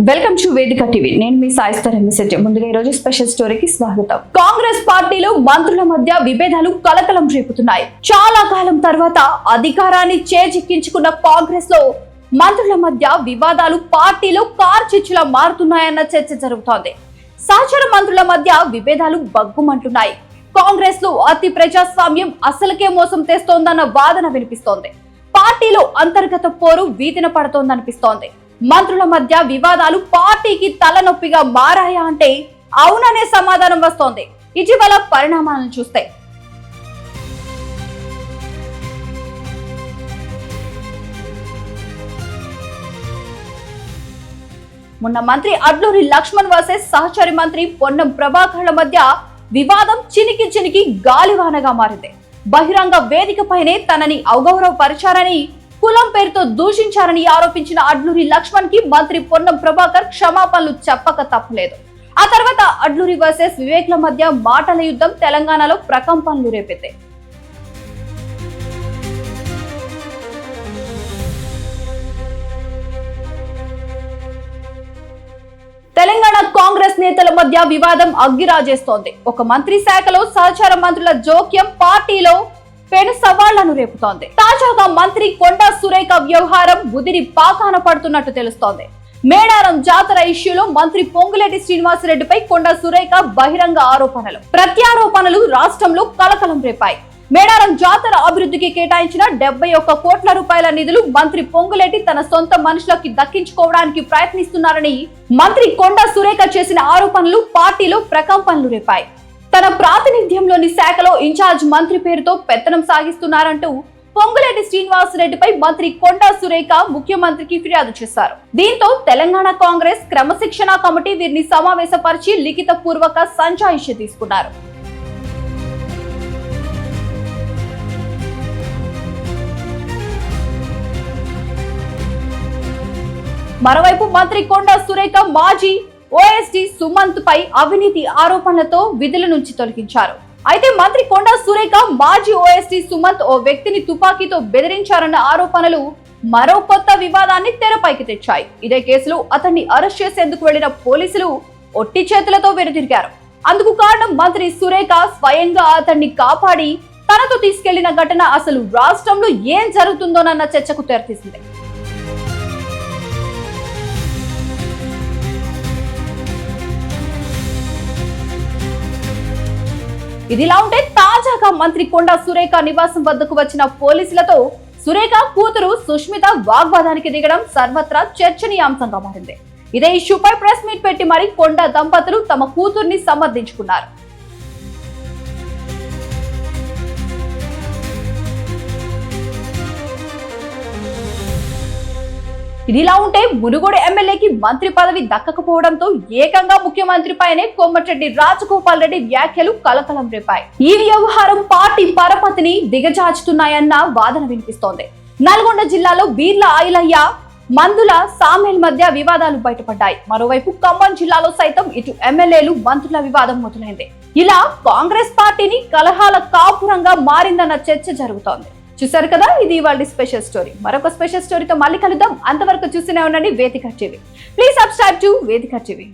Welcome to వేదిక TV. నేను మీ సాయిస్తా message. ముందుగా ఈ రోజు స్పెషల్ స్టోరీకి స్వాగతం. కాంగ్రెస్ పార్టీలో మంత్రుల మధ్య విభేదాలు కలకలం రేపుతున్నాయి. చాలా కాలం తర్వాత అధికారాన్ని చేజిక్కించుకున్న కాంగ్రెస్ లో మంత్రుల మధ్య వివాదాలు పార్టీలో కార్చిచ్చులా మారుతున్నాయన్న చర్చ జరుగుతోంది. సహచర మంత్రుల మధ్య విభేదాలు బగ్గుమంటున్నాయి. కాంగ్రెస్ లో అతి ప్రజాస్వామ్యం అసలుకే మోసం తెస్తోందన్న వాదన వినిపిస్తోంది. పార్టీలో అంతర్గత పోరు వీధిన పడుతోందనిపిస్తోంది. మంత్రుల మధ్య వివాదాలు పార్టీకి తలనొప్పిగా మారాయా అంటే అవుననే సమాధానం వస్తోంది ఇటీవల పరిణామాలను చూస్తే. మొన్న మంత్రి అడ్లూరి లక్ష్మణ్ వర్సెస్ సహచరి మంత్రి పొన్నం ప్రభాకర్ల మధ్య వివాదం చినికి గాలివానగా మారింది. బహిరంగ వేదికపైనే తనని అవగౌరవపరిచారని, కులం పేరుతో దూషించారని ఆరోపించిన అడ్లూరి లక్ష్మణ్ కి మంత్రి పొన్నం ప్రభాకర్ క్షమాపణలు చెప్పక తప్పలేదు. ఆ తర్వాత అడ్లూరి వర్సెస్ వివేక్ల మధ్య మాటల యుద్ధం తెలంగాణలో ప్రకంపనలు రేపింది. తెలంగాణ కాంగ్రెస్ నేతల మధ్య వివాదం అగ్గిరాజేస్తోంది. ఒక మంత్రి శాఖలో సహచార మంత్రుల జోక్యం పార్టీలో పెను సవాళ్లను రేపుతోంది. తాజాగా మంత్రి కొండా సురేఖ వ్యవహారం ముదిరి పాకాన పడుతున్నట్టు తెలుస్తోంది. మేడారం జాతర ఇష్యూలో మంత్రి పొంగులేటి శ్రీనివాసరెడ్డిపై కొండా సురేఖ బహిరంగ ఆరోపణలు, ప్రత్యారోపణలు రాష్ట్రంలో కలకలం రేపాయి. మేడారం జాతర అభివృద్ధికి కేటాయించిన 71 కోట్ల రూపాయల నిధులు మంత్రి పొంగులేటి తన సొంత మనుషులకి దక్కించుకోవడానికి ప్రయత్నిస్తున్నారని మంత్రి కొండా సురేఖ చేసిన ఆరోపణలు పార్టీలో ప్రకంపనలు రేపాయి. తన ప్రాతినిధ్యంలోని శాఖలో ఇన్ఛార్జ్ మంత్రి పేరుతో పెత్తనం సాగిస్తున్నారంటూ పొంగులేటి శ్రీనివాసరెడ్డిపై మంత్రి కొండా సురేఖ ముఖ్యమంత్రికి ఫిర్యాదు చేశారు. దీంతో తెలంగాణ కాంగ్రెస్ క్రమశిక్షణ కమిటీ వీరిని సమావేశపరిచి లిఖిత పూర్వక సంజాయిషి తీసుకున్నారు. మరోవైపు మంత్రి కొండా సురేఖ మాజీ ఓఎస్టీ సుమంత్ పై అవినీతి ఆరోపణలతో విధుల నుంచి తొలగించారు. అయితే మంత్రి కొండా సురేఖ మాజీ ఓఎస్టీ సుమంత్ ఓ వ్యక్తిని తుపాకీతో బెదిరించారన్న ఆరోపణలు మరో కొత్త వివాదాన్ని తెరపైకి తెచ్చాయి. ఇదే కేసులో అతన్ని అరెస్ట్ చేసేందుకు వెళ్లిన పోలీసులు ఒట్టి చేతులతో వెనుతిరిగారు. అందుకు కారణం మంత్రి సురేఖ స్వయంగా అతన్ని కాపాడి తనతో తీసుకెళ్లిన ఘటన అసలు రాష్ట్రంలో ఏం జరుగుతుందోనన్న చర్చకు తెరతీసింది. ఇదిలా ఉంటే తాజాగా మంత్రి కొండా సురేఖ నివాసం వద్దకు వచ్చిన పోలీసులతో సురేఖ కూతురు సుష్మిత వాగ్వాదానికి దిగడం సర్వత్రా చర్చనీయాంశంగా మారింది. ఇదే ఇష్యూపై ప్రెస్ మీట్ పెట్టి మరి కొండా దంపతులు తమ కూతుర్ని సమర్థించుకున్నారు. ఇదిలా ఉంటే మునుగోడు ఎమ్మెల్యేకి మంత్రి పదవి దక్కకపోవడంతో ఏకంగా ముఖ్యమంత్రి పైనే కోమటిరెడ్డి రాజగోపాల్ రెడ్డి వ్యాఖ్యలు కలకలం రేపాయి. ఈ వ్యవహారం పార్టీ పరపతిని దిగజార్చుతున్నాయన్న వాదన వినిపిస్తోంది. నల్గొండ జిల్లాలో బీర్ల ఐలయ్య, మందుల సామేల్ మధ్య వివాదాలు బయటపడ్డాయి. మరోవైపు ఖమ్మం జిల్లాలో సైతం ఇటు ఎమ్మెల్యేలు మంత్రుల వివాదం మొదలైంది. ఇలా కాంగ్రెస్ పార్టీని కలహాల కాపురంగా మారిందన్న చర్చ జరుగుతోంది. చూసారు కదా, ఇది ఇవాళ స్పెషల్ స్టోరీ. మరొక స్పెషల్ స్టోరీతో మళ్ళీ కలుద్దాం. అంతవరకు చూస్తూనే ఉండండి వేదిక టీవీ. ప్లీజ్ సబ్స్క్రైబ్ టు వేదిక టీవీ.